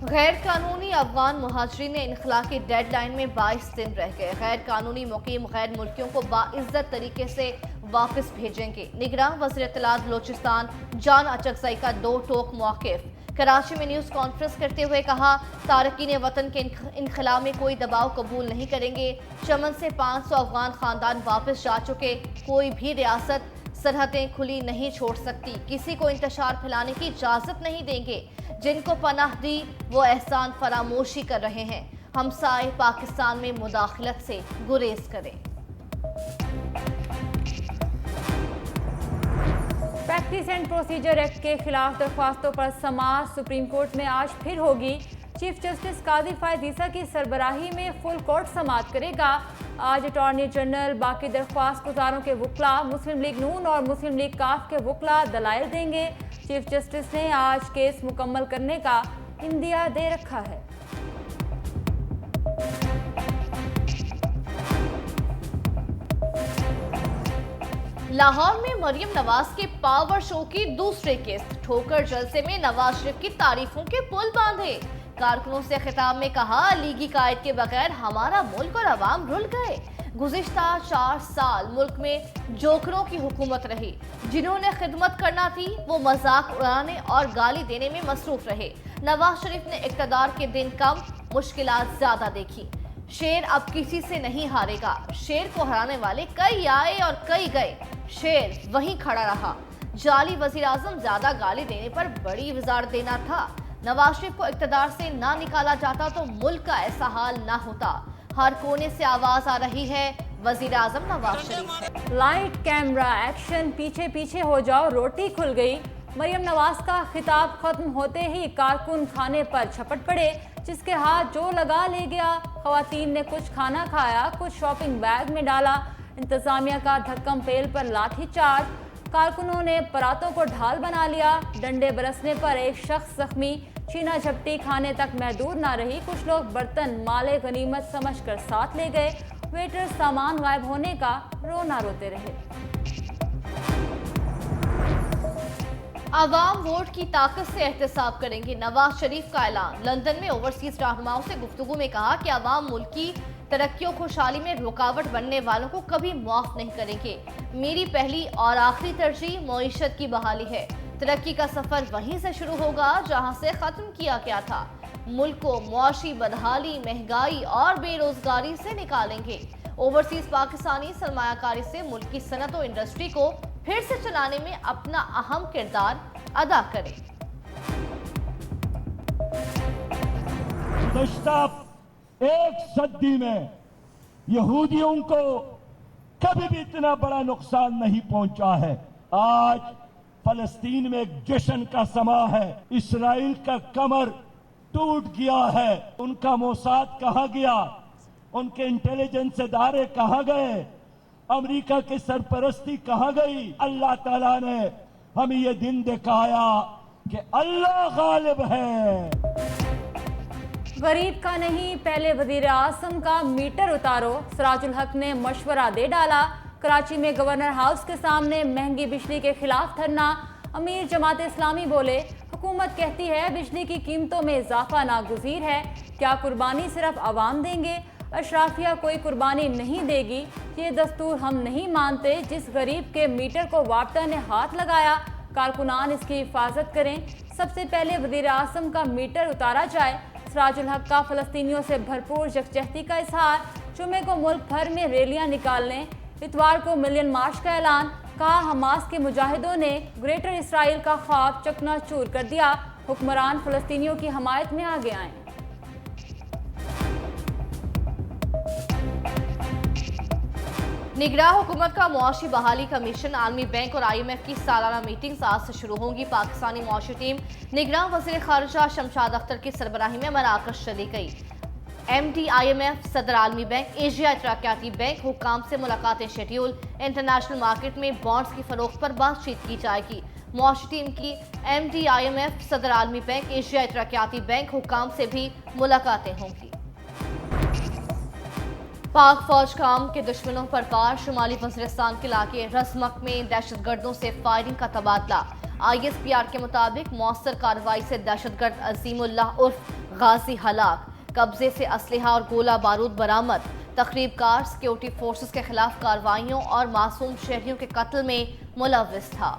गैर कानूनी अफगान मुहाजिरीन इनखला की डेडलाइन में 22 दिन रह गए। गैर कानूनी मुकीम गैर मुल्कियों को बाइज्जत तरीके से वापस भेजेंगे। निगरान वज़ीर इत्तलात बलोचिस्तान जान अचकजई का दो टोक मौक़िफ़। कराची में न्यूज़ कॉन्फ्रेंस करते हुए कहा, तारकीन वतन के इनखला में कोई दबाव कबूल नहीं करेंगे। चमन से 500 अफगान खानदान वापस जा चुके। कोई भी रियासत सरहदें खुली नहीं छोड़ सकती। किसी को इंतशार फैलाने की इजाज़त नहीं देंगे। जिनको पनाह दी वो एहसान फरामोशी कर रहे हैं। हमसाए पाकिस्तान में मुदाखलत से गुरेज करें। प्रैक्टिस एंड प्रोसीजर एक्ट के खिलाफ दरख्वास्तों पर समाअत सुप्रीम कोर्ट में आज फिर होगी। चीफ जस्टिस काजी फायद ईसा की सरबराही में फुल कोर्ट समाअत करेगा। आज अटॉर्नी जनरल बाकी दरख्वास्त गुजारों के वकला, मुस्लिम लीग नून और मुस्लिम लीग काफ के वकला दलाइल देंगे। चीफ जस्टिस ने आज केस मुकम्मल करने का इंदिया दे रखा है। लाहौर में मरियम नवाज के पावर शो की दूसरे किस्त। ठोकर जलसे में नवाज शरीफ की तारीफों के पुल बांधे। कारकुनों से खिताब में कहा, लीगी कायद के बगैर हमारा मुल्क और अवाम रुल गए। गुज़िश्ता 4 साल मुल्क में जोकरों की हुकूमत रही। जिन्होंने खिदमत करना थी वो मजाक उड़ाने और गाली देने में मसरूफ रहे। नवाज शरीफ ने इक़्तिदार के दिन कम, मुश्किलात ज्यादा देखी। शेर अब किसी से नहीं हारेगा। शेर को हराने वाले कई आए और कई गए। शेर वहीं खड़ा रहा। जाली वज़ीर आज़म ज्यादा गाली देने पर बड़ी वजारत देना था। नवाज शरीफ को इक़्तिदार से ना निकाला जाता तो मुल्क का ऐसा हाल ना होता। हर कोने से आवाज आ रही है, वज़ीर आज़म नवाज शरीफ है। लाइट कैमरा एक्शन, पीछे पीछे हो जाओ, रोटी खुल गई। मरियम नवाज का खिताब खत्म होते ही कारकुन खाने पर झपट पड़े। जिसके हाथ जो लगा ले गया। खवातीन ने कुछ खाना खाया, कुछ शॉपिंग बैग में डाला। इंतजामिया का धक्कम पेल पर लाठी चार्ज। कारकुनों ने परातों को ढाल बना लिया। डंडे बरसने पर एक शख्स जख्मी। छीना झपटी खाने तक महदूद ना रही। कुछ लोग बर्तन माले गनीमत समझकर साथ ले गए। वेटर सामान गायब होने का रोना रोते रहे। अवाम वोट की ताकत से एहतसाब करेंगे, नवाज शरीफ का ऐलान। लंदन में ओवरसीज रहनुमाओं से गुफ्तगू में कहा कि अवाम मुल्क की तरक्की और खुशहाली में रुकावट बनने वालों को कभी माफ नहीं करेंगे। मेरी पहली और आखिरी तरजीह मईशत की बहाली है। तरक्की का सफर वहीं से शुरू होगा जहां से खत्म किया गया था। मुल्क को मुआशी बदहाली, महंगाई और बेरोजगारी से निकालेंगे। ओवरसीज पाकिस्तानी सरमायाकारी से मुल्क की सनत और इंडस्ट्री को फिर से चलाने में अपना अहम किरदार अदा करें। एक सदी में यहूदियों को कभी भी इतना बड़ा नुकसान नहीं पहुंचा है। आज फलस्तीन में एक जश्न का समा है। इसराइल का कमर टूट गया है। उनका मोसाद कहाँ गया? उनके इंटेलिजेंस इदारे कहाँ गए? अमेरिका की सरपरस्ती कहाँ गई? अल्लाह ताला ने हमें ये दिन दिखाया कि अल्लाह गालिब है। गरीब का नहीं, पहले वजीर आज़म का मीटर उतारो, सिराजुल हक ने मशवरा दे डाला। कराची में गवर्नर हाउस के सामने महंगी बिजली के खिलाफ धरना। अमीर जमात इस्लामी बोले, हुकूमत कहती है बिजली की कीमतों में इजाफा नागुज़ीर है। क्या कुर्बानी सिर्फ अवाम देंगे? अशराफिया कोई कुर्बानी नहीं देगी। ये दस्तूर हम नहीं मानते। जिस गरीब के मीटर को वापटा ने हाथ लगाया, कारकुनान इसकी हिफाजत करें। सबसे पहले वज़ीर आज़म का मीटर उतारा जाए। सिराजुल हक का फ़लस्तीनियों से भरपूर यकजहती का इजहार। जुमे को मुल्क भर में रैलियां निकालने। इतवार को मिलियन मार्च का ऐलान। कहा, हमास के मुजाहिदों ने ग्रेटर इसराइल का ख्वाब चकनाचूर कर दिया। हुक्मरान फ़लस्तीनियों की हमायत में आगे आए। निगरान हुकूमत का मुआशी बहाली कमीशन, आलमी बैंक और IMF की सालाना मीटिंग आज से शुरू होंगी। पाकिस्तानी मुआशी टीम निगरान वज़ीर ख़ारिजा शमशाद अख्तर की सरबराही में मराकश चली गई। MD IMF, सदर आलमी बैंक, एशिया तरक्याती बैंक हुक्काम से मुलाकातें शेड्यूल। इंटरनेशनल मार्केट में बॉन्ड्स की फरोख्त पर बातचीत की जाएगी। मुआशी टीम की MD IMF, सदर आलमी बैंक, एशिया तरक्याती बैंक हुक्काम से भी मुलाकातें होंगी। पाक फौज काम के दुश्मनों पर वार। शुमाली वज़ीरिस्तान के इलाके रजमक में दहशतगर्दों से फायरिंग का तबादला। ISPR के मुताबिक मौसर कार्रवाई से दहशतगर्द अजीमुल्लाह उर्फ गाजी हलाक, कब्जे से असलहा और गोला बारूद बरामद, तकरीबकार सिक्योरिटी फोर्सेस के खिलाफ कार्रवाइयों और मासूम शहरियों के कत्ल में मुलव्विस था।